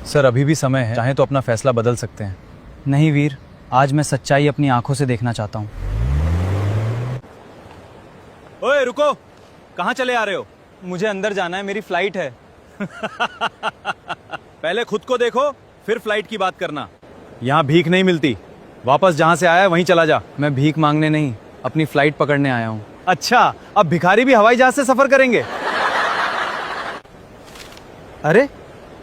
Sir अभी भी समय है, चाहे तो अपना फैसला बदल सकते हैं। नहीं वीर, आज मैं सच्चाई अपनी आंखों से देखना चाहता हूँ। ओए रुको, कहाँ चले आ रहे हो? मुझे अंदर जाना है, मेरी फ्लाइट है। पहले खुद को देखो, फिर फ्लाइट की बात करना। यहाँ भीख नहीं मिलती, वापस जहाँ से आया है वहीं चला जा। मैं भीख मांगने नहीं, अपनी फ्लाइट पकड़ने आया हूँ। अच्छा, अब भिखारी भी हवाई जहाज से सफर करेंगे? अरे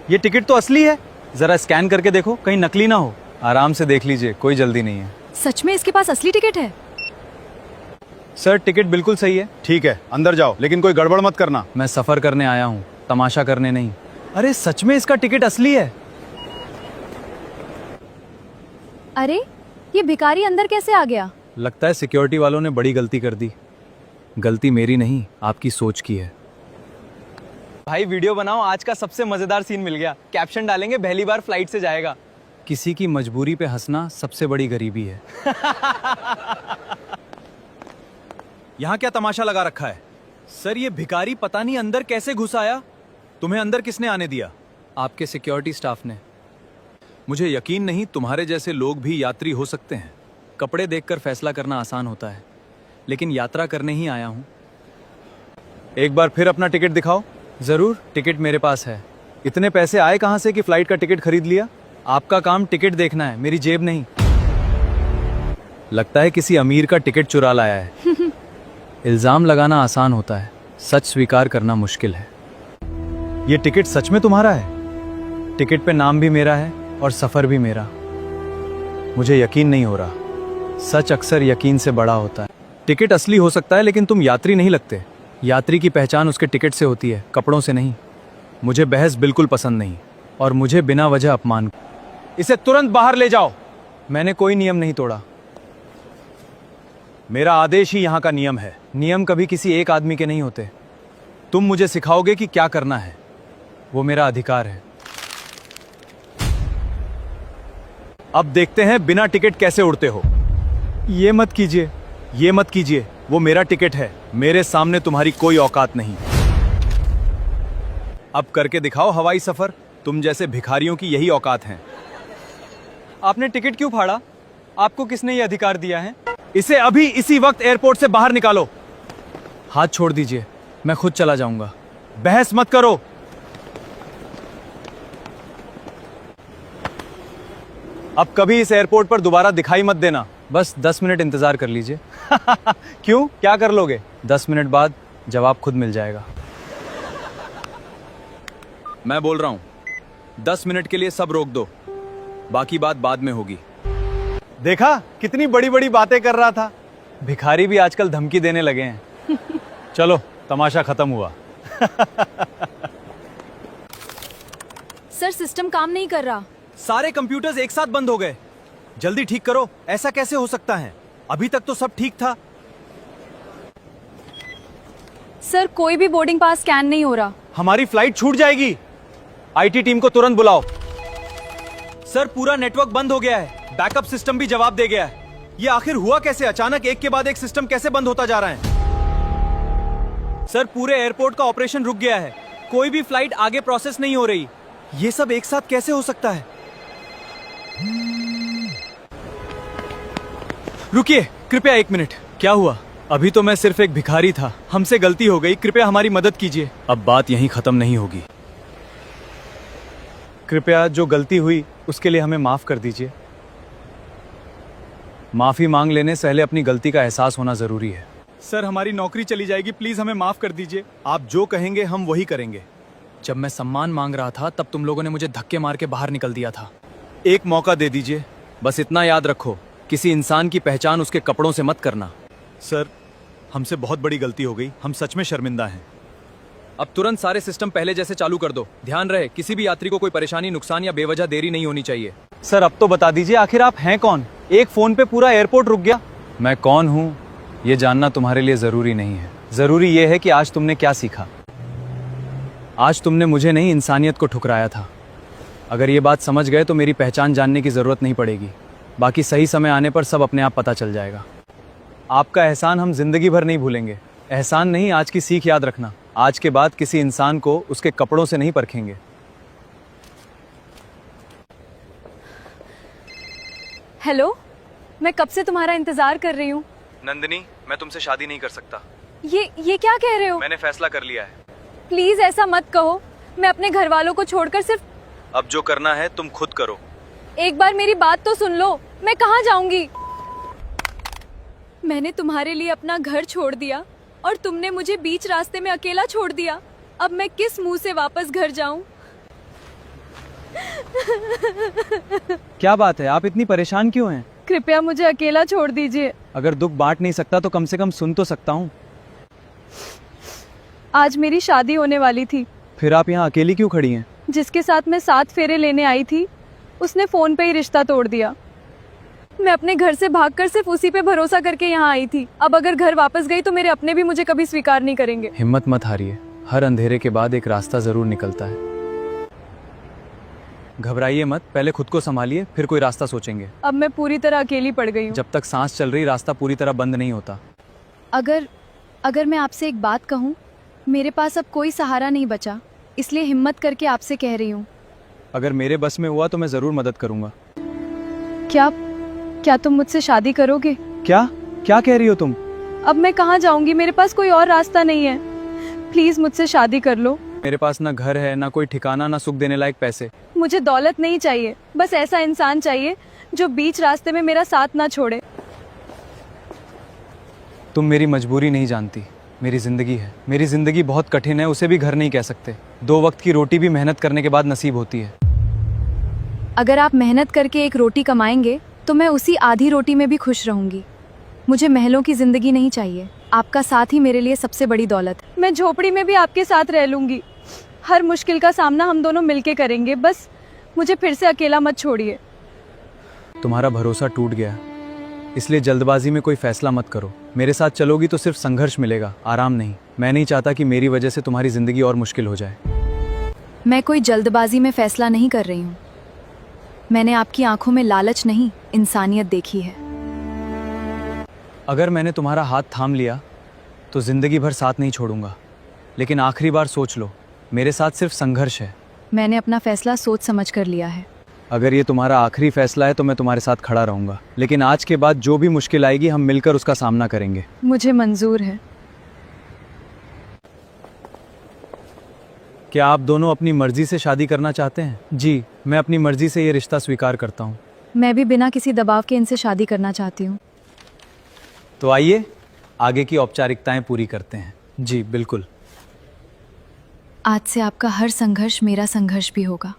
ये टिकट तो असली है। जरा स्कैन करके देखो, कहीं नकली ना हो। आराम से देख लीजिए, कोई जल्दी नहीं है। सच में इसके पास असली टिकट है? सर टिकट बिल्कुल सही है। ठीक है, अंदर जाओ, लेकिन कोई गड़बड़ मत करना। मैं सफर करने आया हूँ, तमाशा करने नहीं। अरे सच में इसका टिकट असली है। अरे ये भिखारी अंदर कैसे आ गया? लगता है सिक्योरिटी वालों ने बड़ी गलती कर दी। गलती मेरी नहीं, आपकी सोच की है। भाई वीडियो बनाओ, आज का सबसे मजेदार सीन मिल गया। कैप्शन डालेंगे, पहली बार फ्लाइट से जाएगा। किसी की मजबूरी पे हंसना सबसे बड़ी गरीबी है। यहाँ क्या तमाशा लगा रखा है? सर ये भिखारी पता नहीं अंदर कैसे घुस आया। तुम्हें अंदर किसने आने दिया? आपके सिक्योरिटी स्टाफ ने। मुझे यकीन नहीं तुम्हारे जैसे लोग भी यात्री हो सकते हैं। कपड़े देखकर फैसला करना आसान होता है, लेकिन यात्रा करने ही आया हूँ। एक बार फिर अपना टिकट दिखाओ। जरूर, टिकट मेरे पास है। इतने पैसे आए कहाँ से कि फ्लाइट का टिकट खरीद लिया? आपका काम टिकट देखना है, मेरी जेब नहीं। लगता है किसी अमीर का टिकट चुरा लाया है। इल्जाम लगाना आसान होता है, सच स्वीकार करना मुश्किल है। ये टिकट सच में तुम्हारा है? टिकट पे नाम भी मेरा है और सफर भी मेरा। मुझे यकीन नहीं हो रहा। सच अक्सर यकीन से बड़ा होता है। टिकट असली हो सकता है, लेकिन तुम यात्री नहीं लगते। यात्री की पहचान उसके टिकट से होती है, कपड़ों से नहीं। मुझे बहस बिल्कुल पसंद नहीं, और मुझे बिना वजह अपमान। इसे तुरंत बाहर ले जाओ। मैंने कोई नियम नहीं तोड़ा। मेरा आदेश ही यहाँ का नियम है। नियम कभी किसी एक आदमी के नहीं होते। तुम मुझे सिखाओगे कि क्या करना है। वो मेरा अधिकार है। अब देखते हैं बिना टिकट कैसे उड़ते हो। ये मत कीजिए। ये मत कीजिए, वो मेरा टिकट है। मेरे सामने तुम्हारी कोई औकात नहीं। अब करके दिखाओ हवाई सफर। तुम जैसे भिखारियों की यही औकात है। आपने टिकट क्यों फाड़ा? आपको किसने ये अधिकार दिया है? इसे अभी इसी वक्त एयरपोर्ट से बाहर निकालो। हाथ छोड़ दीजिए, मैं खुद चला जाऊंगा। बहस मत करो। अब कभी इस एयरपोर्ट पर दोबारा दिखाई मत देना। बस 10 मिनट इंतजार कर लीजिए। क्यों, क्या कर लोगे? 10 मिनट बाद जवाब खुद मिल जाएगा। मैं बोल रहा हूं, 10 मिनट के लिए सब रोक दो, बाकी बात बाद में होगी। देखा, कितनी बड़ी बड़ी बातें कर रहा था। भिखारी भी आजकल धमकी देने लगे हैं। चलो, तमाशा खत्म हुआ। सर सिस्टम काम नहीं कर रहा। सारे कंप्यूटर्स एक साथ बंद हो गए। जल्दी ठीक करो। ऐसा कैसे हो सकता है? अभी तक तो सब ठीक था। सर कोई भी बोर्डिंग पास स्कैन नहीं हो रहा। हमारी फ्लाइट छूट जाएगी। आईटी टीम को तुरंत बुलाओ। सर पूरा नेटवर्क बंद हो गया है। बैकअप सिस्टम भी जवाब दे गया है। ये आखिर हुआ कैसे? अचानक एक के बाद एक सिस्टम कैसे बंद होता जा रहा है? सर पूरे एयरपोर्ट का ऑपरेशन रुक गया है। कोई भी फ्लाइट आगे प्रोसेस नहीं हो रही। ये सब एक साथ कैसे हो सकता है? रुकिए, कृपया 1 मिनट। क्या हुआ? अभी तो मैं सिर्फ एक भिखारी था। हमसे गलती हो गई, कृपया हमारी मदद कीजिए। अब बात यहीं खत्म नहीं होगी। कृपया जो गलती हुई उसके लिए हमें माफ कर दीजिए। माफी मांग लेने से पहले अपनी गलती का एहसास होना जरूरी है। सर हमारी नौकरी चली जाएगी, प्लीज हमें माफ कर दीजिए। आप जो कहेंगे हम वही करेंगे। जब मैं सम्मान मांग रहा था तब तुम लोगों ने मुझे धक्के मार के बाहर निकल दिया था। एक मौका दे दीजिए। बस इतना याद रखो, किसी इंसान की पहचान उसके कपड़ों से मत करना। सर हमसे बहुत बड़ी गलती हो गई, हम सच में शर्मिंदा हैं। अब तुरंत सारे सिस्टम पहले जैसे चालू कर दो। ध्यान रहे, किसी भी यात्री को कोई परेशानी, नुकसान या बेवजह देरी नहीं होनी चाहिए। सर अब तो बता दीजिए, आखिर आप हैं कौन? एक फोन पे पूरा एयरपोर्ट रुक गया। मैं कौन हूँ ये जानना तुम्हारे लिए जरूरी नहीं है। जरूरी ये है कि आज तुमने क्या सीखा। आज तुमने मुझे नहीं, इंसानियत को ठुकराया था। अगर ये बात समझ गए तो मेरी पहचान जानने की जरूरत नहीं पड़ेगी। बाकी सही समय आने पर सब अपने आप पता चल जाएगा। आपका एहसान हम जिंदगी भर नहीं भूलेंगे। एहसान नहीं, आज की सीख याद रखना। आज के बाद किसी इंसान को उसके कपड़ों से नहीं परखेंगे। हेलो, मैं कब से तुम्हारा इंतजार कर रही हूँ। नंदिनी, मैं तुमसे शादी नहीं कर सकता। ये क्या कह रहे हो? मैंने फैसला कर लिया है। प्लीज ऐसा मत कहो। मैं अपने घर वालों को छोड़कर सिर्फ अब जो करना है तुम खुद करो। एक बार मेरी बात तो सुन लो। मैं कहाँ जाऊंगी? मैंने तुम्हारे लिए अपना घर छोड़ दिया और तुमने मुझे बीच रास्ते में अकेला छोड़ दिया। अब मैं किस मुंह से वापस घर जाऊं? क्या बात है, आप इतनी परेशान क्यों हैं? कृपया मुझे अकेला छोड़ दीजिए। अगर दुख बांट नहीं सकता तो कम से कम सुन तो सकता हूँ। आज मेरी शादी होने वाली थी। फिर आप यहाँ अकेली क्यों खड़ी हैं? जिसके साथ मैं 7 फेरे लेने आई थी, उसने फोन पे ही रिश्ता तोड़ दिया। मैं अपने घर से भागकर सिर्फ उसी पे भरोसा करके यहाँ आई थी। अब अगर घर वापस गई तो मेरे अपने भी मुझे कभी स्वीकार नहीं करेंगे। हिम्मत मत हारिए, हर अंधेरे के बाद एक रास्ता जरूर निकलता है। घबराइए मत, पहले खुद को संभालिए, फिर कोई रास्ता सोचेंगे। अब मैं पूरी तरह अकेली पड़ गई हूँ। जब तक सांस चल रही, रास्ता पूरी तरह बंद नहीं होता। अगर मैं आपसे एक बात कहूँ, मेरे पास अब कोई सहारा नहीं बचा, इसलिए हिम्मत करके आपसे कह रही हूँ। अगर मेरे बस में हुआ तो मैं जरूर मदद करूंगा। क्या तुम मुझसे शादी करोगे? क्या क्या कह रही हो तुम? अब मैं कहाँ जाऊंगी? मेरे पास कोई और रास्ता नहीं है। प्लीज मुझसे शादी कर लो। मेरे पास ना घर है, ना कोई ठिकाना, ना सुख देने लायक पैसे। मुझे दौलत नहीं चाहिए, बस ऐसा इंसान चाहिए जो बीच रास्ते में मेरा साथ ना छोड़े। तुम मेरी मजबूरी नहीं जानती, मेरी जिंदगी है। मेरी जिंदगी बहुत कठिन है, उसे भी घर नहीं कह सकते। 2 वक्त की रोटी भी मेहनत करने के बाद नसीब होती है। अगर आप मेहनत करके एक रोटी कमाएंगे तो मैं उसी आधी रोटी में भी खुश रहूंगी। मुझे महलों की जिंदगी नहीं चाहिए। आपका साथ ही मेरे लिए सबसे बड़ी दौलत है। मैं झोपड़ी में भी आपके साथ रह लूंगी। हर मुश्किल का सामना हम दोनों मिलके करेंगे। बस मुझे फिर से अकेला मत छोड़िए। तुम्हारा भरोसा टूट गया, इसलिए जल्दबाजी में कोई फैसला मत करो। मेरे साथ चलोगी तो सिर्फ संघर्ष मिलेगा, आराम नहीं। मैं नहीं चाहता कि मेरी वजह से तुम्हारी जिंदगी और मुश्किल हो जाए। मैं कोई जल्दबाजी में फैसला नहीं कर रही हूँ। मैंने आपकी आंखों में लालच नहीं, इंसानियत देखी है। अगर मैंने तुम्हारा हाथ थाम लिया तो जिंदगी भर साथ नहीं छोड़ूंगा, लेकिन आखिरी बार सोच लो, मेरे साथ सिर्फ संघर्ष है। मैंने अपना फैसला सोच समझ कर लिया है। अगर ये तुम्हारा आखिरी फैसला है तो मैं तुम्हारे साथ खड़ा रहूंगा, लेकिन आज के बाद जो भी मुश्किल आएगी हम मिलकर उसका सामना करेंगे। मुझे मंजूर है। क्या आप दोनों अपनी मर्जी से शादी करना चाहते हैं? जी, मैं अपनी मर्जी से ये रिश्ता स्वीकार करता हूँ। मैं भी बिना किसी दबाव के इनसे शादी करना चाहती हूँ। तो आइए आगे की औपचारिकताएं पूरी करते हैं। जी बिल्कुल। आज से आपका हर संघर्ष मेरा संघर्ष भी होगा।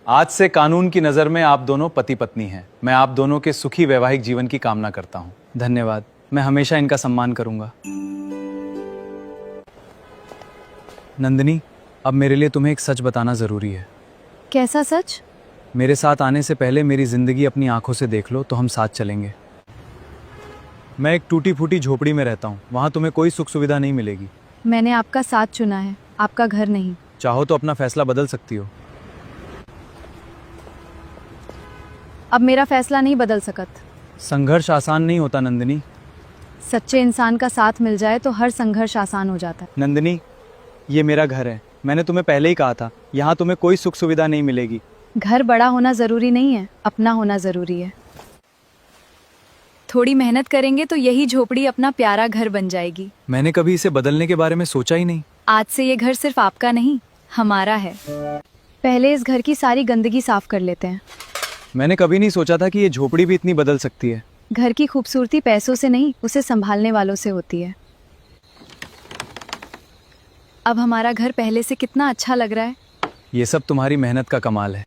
आज से कानून की नज़र में आप दोनों पति पत्नी हैं। मैं आप दोनों के सुखी वैवाहिक जीवन की कामना करता हूँ। धन्यवाद, मैं हमेशा इनका सम्मान करूंगा। नंदिनी, अब मेरे लिए तुम्हें एक सच बताना ज़रूरी है। कैसा सच? मेरे साथ आने से पहले मेरी ज़िंदगी अपनी आंखों से देख लो तो हम साथ चलेंगे। मैं एक टूटी फूटी झोपड़ी में रहता हूँ, वहाँ तुम्हें कोई सुख सुविधा नहीं मिलेगी। मैंने आपका साथ चुना है, आपका घर नहीं। चाहो तो अपना फैसला बदल सकती हो। अब मेरा फैसला नहीं बदल सकत। संघर्ष आसान नहीं होता नंदिनी। सच्चे इंसान का साथ मिल जाए तो हर संघर्ष आसान हो जाता है। नंदिनी, ये मेरा घर है। मैंने तुम्हें पहले ही कहा था, यहाँ तुम्हें कोई सुख सुविधा नहीं मिलेगी। घर बड़ा होना जरूरी नहीं है, अपना होना जरूरी है। थोड़ी मेहनत करेंगे तो यही झोपड़ी अपना प्यारा घर बन जाएगी। मैंने कभी इसे बदलने के बारे में सोचा ही नहीं। आज से ये घर सिर्फ आपका नहीं, हमारा है। पहले इस घर की सारी गंदगी साफ कर लेते हैं। मैंने कभी नहीं सोचा था कि ये झोपड़ी भी इतनी बदल सकती है। घर की खूबसूरती पैसों से नहीं, उसे संभालने वालों से होती है। अब हमारा घर पहले से कितना अच्छा लग रहा है। ये सब तुम्हारी मेहनत का कमाल है।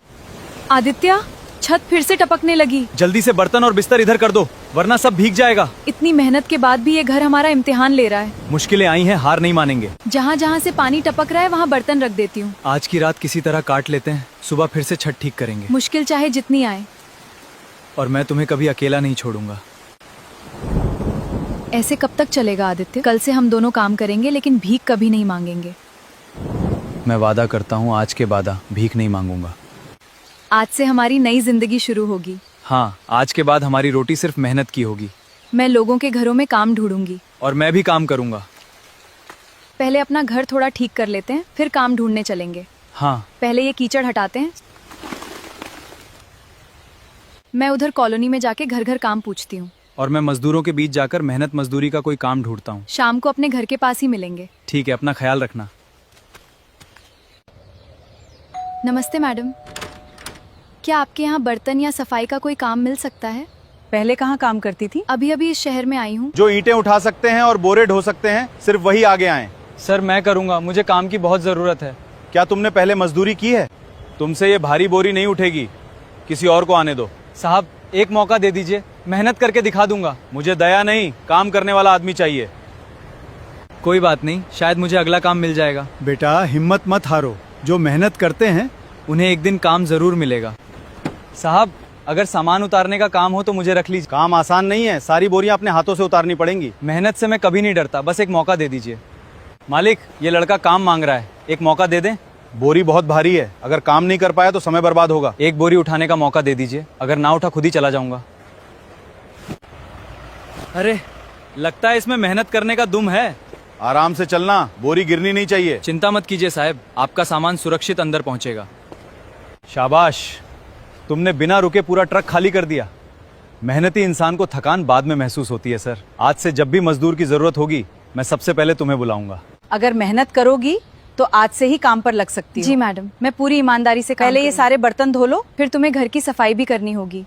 आदित्य, छत फिर से टपकने लगी। जल्दी से बर्तन और बिस्तर इधर कर दो, वरना सब भीग जाएगा। इतनी मेहनत के बाद भी ये घर हमारा इम्तिहान ले रहा है। मुश्किलें आई हैं, हार नहीं मानेंगे। जहाँ जहाँ से पानी टपक रहा है वहाँ बर्तन रख देती हूँ। आज की रात किसी तरह काट लेते हैं, सुबह फिर से छत ठीक करेंगे। मुश्किल चाहे जितनी आए। और मैं तुम्हें कभी अकेला नहीं छोड़ूंगा। ऐसे कब तक चलेगा आदित्य? कल से हम दोनों काम करेंगे लेकिन भीख कभी नहीं मांगेंगे। मैं वादा करता हूँ, आज के बाद भीख नहीं मांगूंगा। आज से हमारी नई जिंदगी शुरू होगी। हाँ, आज के बाद हमारी रोटी सिर्फ मेहनत की होगी। मैं लोगों के घरों में काम ढूंढूंगी। और मैं भी काम करूंगा। पहले अपना घर थोड़ा ठीक कर लेते हैं, फिर काम ढूंढने चलेंगे। हाँ। पहले ये कीचड़ हटाते हैं। मैं उधर कॉलोनी में जाके घर घर काम पूछती हूँ। और मैं मजदूरों के बीच जाकर मेहनत मजदूरी का कोई काम ढूंढता हूँ। शाम को अपने घर के पास ही मिलेंगे। ठीक है, अपना ख्याल रखना। नमस्ते मैडम, क्या आपके यहाँ बर्तन या सफाई का कोई काम मिल सकता है? पहले कहाँ काम करती थी? अभी अभी इस शहर में आई हूँ। जो ईंटें उठा सकते हैं और बोरे ढो सकते हैं सिर्फ वही आगे आए। सर मैं करूँगा, मुझे काम की बहुत ज़रूरत है। क्या तुमने पहले मजदूरी की है? तुमसे ये भारी बोरी नहीं उठेगी, किसी और को आने दो। साहब एक मौका दे दीजिए, मेहनत करके दिखा दूंगा। मुझे दया नहीं, काम करने वाला आदमी चाहिए। कोई बात नहीं, शायद मुझे अगला काम मिल जाएगा। बेटा हिम्मत मत हारो, जो मेहनत करते हैं उन्हें एक दिन काम जरूर मिलेगा। साहब अगर सामान उतारने का काम हो तो मुझे रख लीजिए। काम आसान नहीं है, सारी बोरियां अपने हाथों से उतारनी पड़ेंगी। मेहनत से मैं कभी नहीं डरता, बस एक मौका दे दीजिए। मालिक ये लड़का काम मांग रहा है, एक मौका दे दें। बोरी बहुत भारी है, अगर काम नहीं कर पाया तो समय बर्बाद होगा। एक बोरी उठाने का मौका दे दीजिए, अगर ना उठा खुद ही चला जाऊंगा। अरे लगता है इसमें मेहनत करने का दुम है। आराम से चलना, बोरी गिरनी नहीं चाहिए। चिंता मत कीजिए साहब, आपका सामान सुरक्षित अंदर पहुंचेगा। शाबाश, तुमने बिना रुके पूरा ट्रक खाली कर दिया। मेहनती इंसान को थकान बाद में महसूस होती है सर। आज से जब भी मजदूर की जरूरत होगी मैं सबसे पहले तुम्हें बुलाऊंगा। अगर मेहनत करोगी तो आज से ही काम पर लग सकती हो। जी मैडम, मैं पूरी ईमानदारी से काम पहले ये करूंगी। सारे बर्तन धो लो। फिर तुम्हें घर की सफाई भी करनी होगी।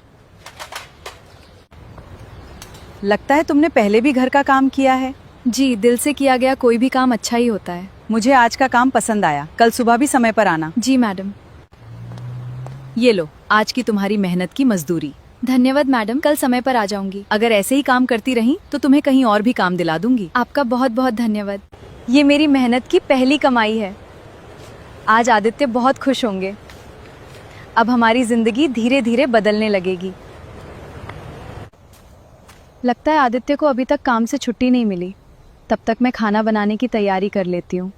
लगता है तुमने पहले भी घर का काम किया है। जी, दिल से किया गया कोई भी काम अच्छा ही होता है। मुझे आज का काम पसंद आया, कल सुबह भी समय पर आना। जी मैडम। ये लो आज की तुम्हारी मेहनत की मजदूरी। धन्यवाद मैडम, कल समय पर आ जाऊंगी। अगर ऐसे ही काम करती रही तो तुम्हें कहीं और भी काम दिला दूंगी। आपका बहुत बहुत धन्यवाद। ये मेरी मेहनत की पहली कमाई है। आज आदित्य बहुत खुश होंगे। अब हमारी जिंदगी धीरे धीरे बदलने लगेगी। लगता है आदित्य को अभी तक काम से छुट्टी नहीं मिली। तब तक मैं खाना बनाने की तैयारी कर लेती हूँ।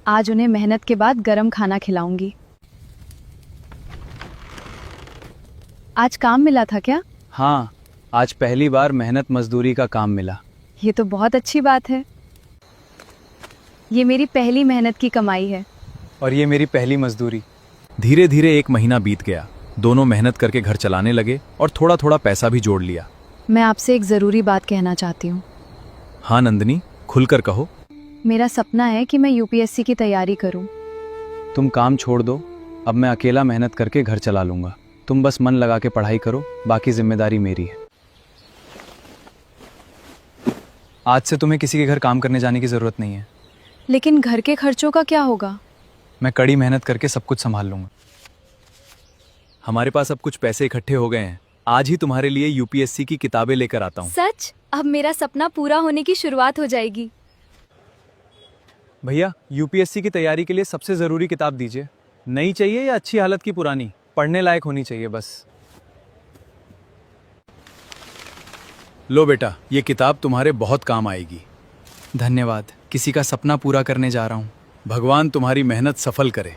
आज उन्हें मेहनत के बाद गरम खाना खिलाऊंगी। आज काम मिला था क्या? हाँ, आज पहली बार मेहनत मजदूरी का काम मिला। ये तो बहुत अच्छी बात है। ये मेरी पहली मेहनत की कमाई है। और ये मेरी पहली मजदूरी। धीरे धीरे एक महीना बीत गया। दोनों मेहनत करके घर चलाने लगे और थोड़ा थोड़ा पैसा भी जोड़ लिया। मैं आपसे एक ज़रूरी बात कहना चाहती हूँ। हाँ नंदिनी, खुलकर कहो। मेरा सपना है कि मैं यूपीएससी की तैयारी करूँ। तुम काम छोड़ दो, अब मैं अकेला मेहनत करके घर चला लूंगा। तुम बस मन लगा के पढ़ाई करो, बाकी जिम्मेदारी मेरी है। आज से तुम्हें किसी के घर काम करने जाने की जरूरत नहीं है। लेकिन घर के खर्चों का क्या होगा? मैं कड़ी मेहनत करके सब कुछ संभाल लूंगा। हमारे पास अब कुछ पैसे इकट्ठे हो गए हैं। आज ही तुम्हारे लिए यूपीएससी की किताबें लेकर आता हूँ। सच? अब मेरा सपना पूरा होने की शुरुआत हो जाएगी। भैया यूपीएससी की तैयारी के लिए सबसे जरूरी किताब दीजिए। नई चाहिए या अच्छी हालत की पुरानी? पढ़ने लायक होनी चाहिए बस। लो बेटा, ये किताब तुम्हारे बहुत काम आएगी। धन्यवाद। किसी का सपना पूरा करने जा रहा हूँ। भगवान तुम्हारी मेहनत सफल करे।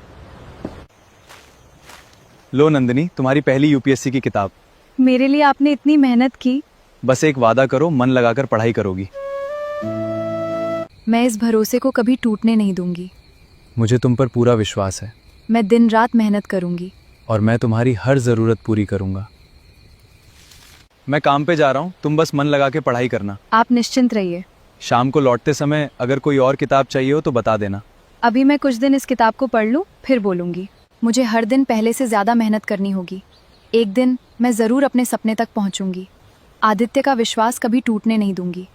लो नंदिनी, तुम्हारी पहली यूपीएससी की किताब। मेरे लिए आपने इतनी मेहनत की। बस एक वादा करो, मन लगाकर पढ़ाई करोगी। मैं इस भरोसे को कभी टूटने नहीं दूंगी। मुझे तुम पर पूरा विश्वास है मैं दिन रात मेहनत करूंगी। और मैं तुम्हारी हर जरूरत पूरी करूंगा। मैं काम पे जा रहा हूँ, तुम बस मन लगा के पढ़ाई करना। आप निश्चिंत रहिए। शाम को लौटते समय अगर कोई और किताब चाहिए हो तो बता देना। अभी मैं कुछ दिन इस किताब को पढ़ लूँ, फिर बोलूंगी। मुझे हर दिन पहले से ज्यादा मेहनत करनी होगी। एक दिन मैं जरूर अपने सपने तक पहुंचूंगी। आदित्य का विश्वास कभी टूटने नहीं दूंगी।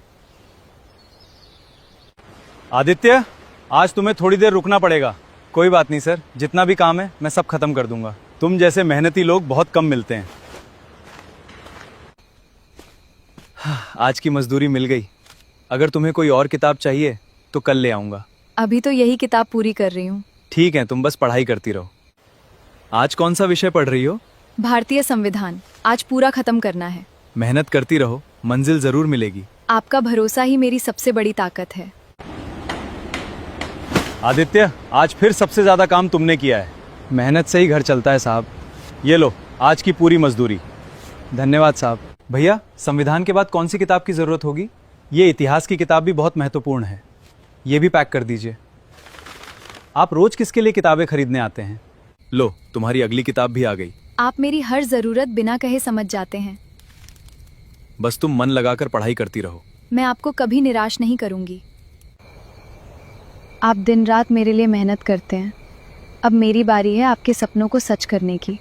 आदित्य, आज तुम्हें थोड़ी देर रुकना पड़ेगा। कोई बात नहीं सर, जितना भी काम है मैं सब खत्म कर दूंगा। तुम जैसे मेहनती लोग बहुत कम मिलते हैं। आज की मजदूरी मिल गई। अगर तुम्हें कोई और किताब चाहिए तो कल ले आऊंगा। अभी तो यही किताब पूरी कर रही हूँ। ठीक है, तुम बस पढ़ाई करती रहो। आज कौन सा विषय पढ़ रही हो? भारतीय संविधान। आज पूरा खत्म करना है। मेहनत करती रहो, मंजिल जरूर मिलेगी। आपका भरोसा ही मेरी सबसे बड़ी ताकत है। आदित्य, आज फिर सबसे ज्यादा काम तुमने किया है। मेहनत से ही घर चलता है साहब। ये लो आज की पूरी मजदूरी। धन्यवाद साहब। भैया संविधान के बाद कौन सी किताब की जरूरत होगी? ये इतिहास की किताब भी बहुत महत्वपूर्ण है। ये भी पैक कर दीजिए। आप रोज किसके लिए किताबें खरीदने आते हैं? लो, तुम्हारी अगली किताब भी आ गई। आप मेरी हर ज़रूरत बिना कहे समझ जाते हैं। बस तुम मन लगाकर पढ़ाई करती रहो। मैं आपको कभी निराश नहीं करूंगी। आप दिन रात मेरे लिए मेहनत करते हैं। अब मेरी बारी है आपके सपनों को सच करने की।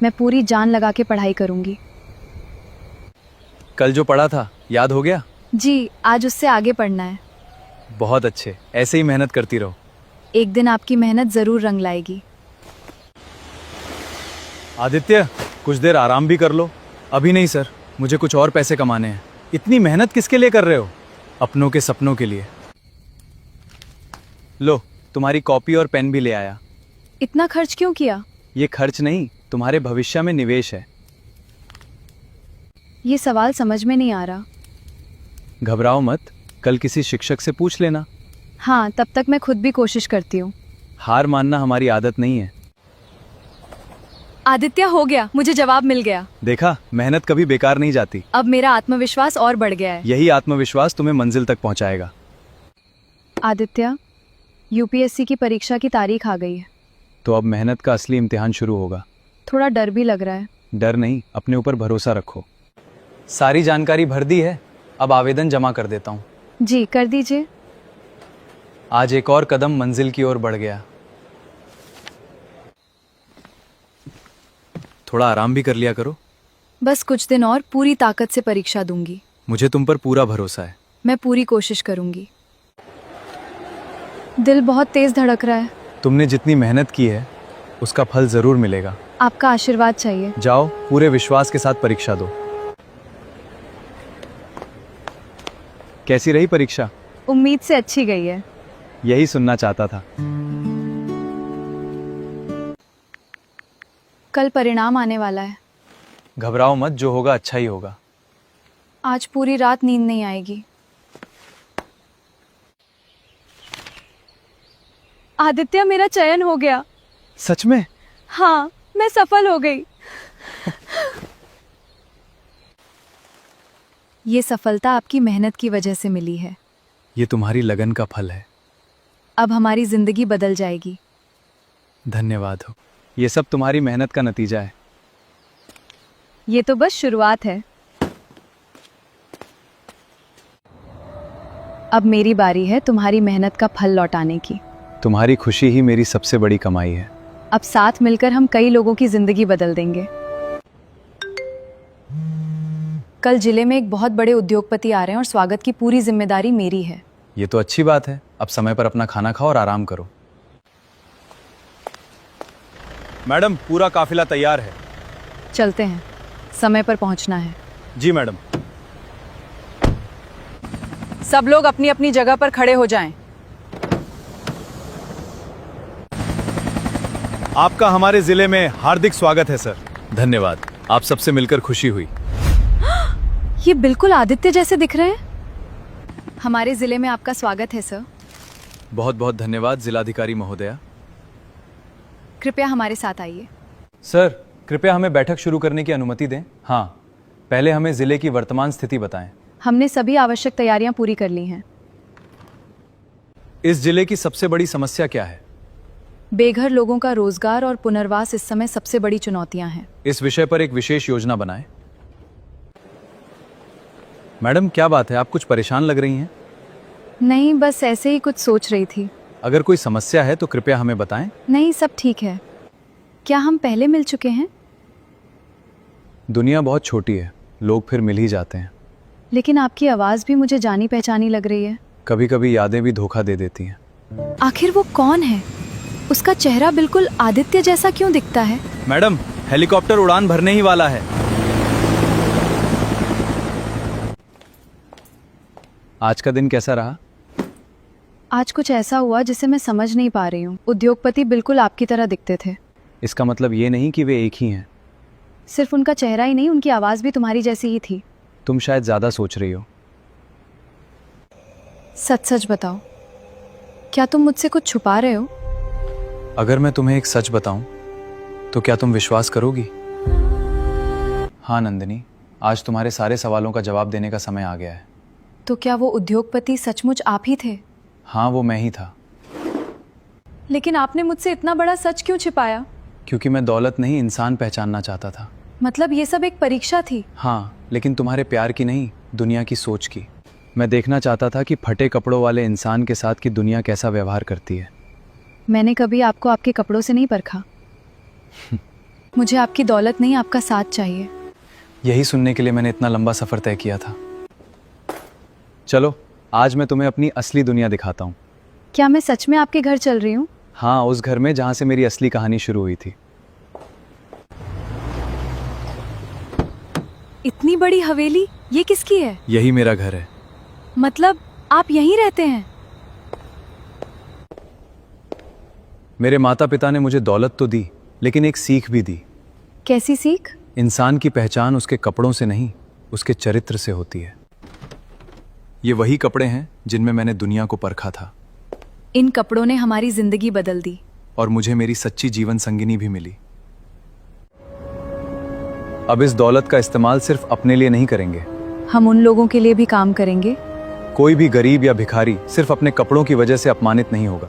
मैं पूरी जान लगा के पढ़ाई करूंगी। कल जो पढ़ा था याद हो गया? जी, आज उससे आगे पढ़ना है। बहुत अच्छे, ऐसे ही मेहनत करती रहो। एक दिन आपकी मेहनत ज़रूर रंग लाएगी। आदित्य, कुछ देर आराम भी कर लो। अभी नहीं सर, मुझे कुछ और पैसे कमाने हैं। इतनी मेहनत किसके लिए कर रहे हो? अपनों के सपनों के लिए। लो, तुम्हारी कॉपी और पेन भी ले आया। इतना खर्च क्यों किया? ये खर्च नहीं, तुम्हारे भविष्य में निवेश है। ये सवाल समझ में नहीं आ रहा। घबराओ मत, कल किसी शिक्षक से पूछ लेना। हाँ, तब तक मैं खुद भी कोशिश करती हूँ। हार मानना हमारी आदत नहीं है। आदित्य, हो गया, मुझे जवाब मिल गया। देखा, मेहनत कभी बेकार नहीं जाती। अब मेरा आत्मविश्वास और बढ़ गया है। यही आत्मविश्वास तुम्हें मंजिल तक पहुंचाएगा। आदित्य, यूपीएससी की परीक्षा की तारीख आ गई है। तो अब मेहनत का असली इम्तिहान शुरू होगा। थोड़ा डर भी लग रहा है। डर नहीं, अपने ऊपर भरोसा रखो। सारी जानकारी भर दी है, अब आवेदन जमा कर देता हूँ। जी, कर दीजिए। आज एक और कदम मंजिल की ओर बढ़ गया। थोड़ा आराम भी कर लिया करो। बस कुछ दिन और पूरी ताकत से परीक्षा दूंगी। मुझे तुम पर पूरा भरोसा है। मैं पूरी कोशिश करूंगी। दिल बहुत तेज धड़क रहा है। तुमने जितनी मेहनत की है उसका फल जरूर मिलेगा। आपका आशीर्वाद चाहिए। जाओ, पूरे विश्वास के साथ परीक्षा दो। कैसी रही परीक्षा? उम्मीद से अच्छी गई है। यही सुनना चाहता था। कल परिणाम आने वाला है। घबराओ मत, जो होगा अच्छा ही होगा। आज पूरी रात नींद नहीं आएगी। आदित्य, मेरा चयन हो गया। सच में? हाँ, मैं सफल हो गई। ये सफलता आपकी मेहनत की वजह से मिली है। ये तुम्हारी लगन का फल है। अब हमारी जिंदगी बदल जाएगी। धन्यवाद हो। ये सब तुम्हारी मेहनत का नतीजा है। ये तो बस शुरुआत है। अब मेरी बारी है तुम्हारी मेहनत का फल लौटाने की। तुम्हारी खुशी ही मेरी सबसे बड़ी कमाई है। अब साथ मिलकर हम कई लोगों की जिंदगी बदल देंगे। कल जिले में एक बहुत बड़े उद्योगपति आ रहे हैं और स्वागत की पूरी जिम्मेदारी मेरी है। ये तो अच्छी बात है। अब समय पर अपना खाना खाओ और आराम करो। मैडम, पूरा काफिला तैयार है। चलते हैं, समय पर पहुंचना है। जी मैडम। सब लोग अपनी अपनी जगह पर खड़े हो जाएं। आपका हमारे जिले में हार्दिक स्वागत है सर। धन्यवाद, आप सबसे मिलकर खुशी हुई। ये बिल्कुल आदित्य जैसे दिख रहे हैं। हमारे जिले में आपका स्वागत है सर। बहुत बहुत धन्यवाद जिलाधिकारी महोदया। कृपया हमारे साथ आइए। सर, कृपया हमें बैठक शुरू करने की अनुमति दें। हाँ, पहले हमें जिले की वर्तमान स्थिति बताएं। हमने सभी आवश्यक तैयारियां पूरी कर ली हैं। इस जिले की सबसे बड़ी समस्या क्या है? बेघर लोगों का रोजगार और पुनर्वास इस समय सबसे बड़ी चुनौतियां हैं। इस विषय पर एक विशेष योजना बनाएं। मैडम, क्या बात है, आप कुछ परेशान लग रही हैं? नहीं, बस ऐसे ही कुछ सोच रही थी। अगर कोई समस्या है तो कृपया हमें बताएं। नहीं, सब ठीक है। क्या हम पहले मिल चुके हैं? दुनिया बहुत छोटी है, लोग फिर मिल ही जाते हैं। लेकिन आपकी आवाज़ भी मुझे जानी पहचानी लग रही है। कभी कभी यादें भी धोखा दे देती हैं। आखिर वो कौन है? उसका चेहरा बिल्कुल आदित्य जैसा क्यों दिखता है? मैडम, हेलीकॉप्टर उड़ान भरने ही वाला है। आज का दिन कैसा रहा? आज कुछ ऐसा हुआ जिसे मैं समझ नहीं पा रही हूँ। उद्योगपति बिल्कुल आपकी तरह दिखते थे। इसका मतलब ये नहीं कि वे एक ही हैं। सिर्फ उनका चेहरा ही नहीं, उनकी आवाज़ भी तुम्हारी जैसी ही थी। तुम शायद ज़्यादा सोच रही हो। सच सच बताओ, क्या तुम मुझसे कुछ छुपा रहे हो? अगर मैं तुम्हें एक सच बताऊं तो क्या तुम विश्वास करोगी? हाँ नंदिनी, आज तुम्हारे सारे सवालों का जवाब देने का समय आ गया है। तो क्या वो उद्योगपति सचमुच आप ही थे? हाँ, वो मैं ही था। लेकिन आपने मुझसे इतना बड़ा सच क्यों छिपाया? क्योंकि मैं दौलत नहीं इंसान पहचानना चाहता था। मतलब ये सब एक परीक्षा थी? हाँ, लेकिन तुम्हारे प्यार की नहीं, दुनिया की सोच की। मैं देखना चाहता था कि फटे कपड़ों वाले इंसान के साथ की दुनिया कैसा व्यवहार करती है। मैंने कभी आपको आपके कपड़ों से नहीं परखा। मुझे आपकी दौलत नहीं, आपका साथ चाहिए। यही सुनने के लिए मैंने इतना लंबा सफ़र तय किया था। चलो, आज मैं तुम्हें अपनी असली दुनिया दिखाता हूँ। क्या मैं सच में आपके घर चल रही हूँ? हाँ, उस घर में जहाँ से मेरी असली कहानी शुरू हुई थी। इतनी बड़ी हवेली, ये किसकी है? यही मेरा घर है। मतलब आप यहीं रहते हैं? मेरे माता पिता ने मुझे दौलत तो दी, लेकिन एक सीख भी दी। कैसी सीख? इंसान की पहचान उसके कपड़ों से नहीं, उसके चरित्र से होती है। ये वही कपड़े हैं जिनमें मैंने दुनिया को परखा था। इन कपड़ों ने हमारी जिंदगी बदल दी। और मुझे मेरी सच्ची जीवन संगिनी भी मिली। अब इस दौलत का इस्तेमाल सिर्फ अपने लिए नहीं करेंगे। हम उन लोगों के लिए भी काम करेंगे। कोई भी गरीब या भिखारी सिर्फ अपने कपड़ों की वजह से अपमानित नहीं होगा।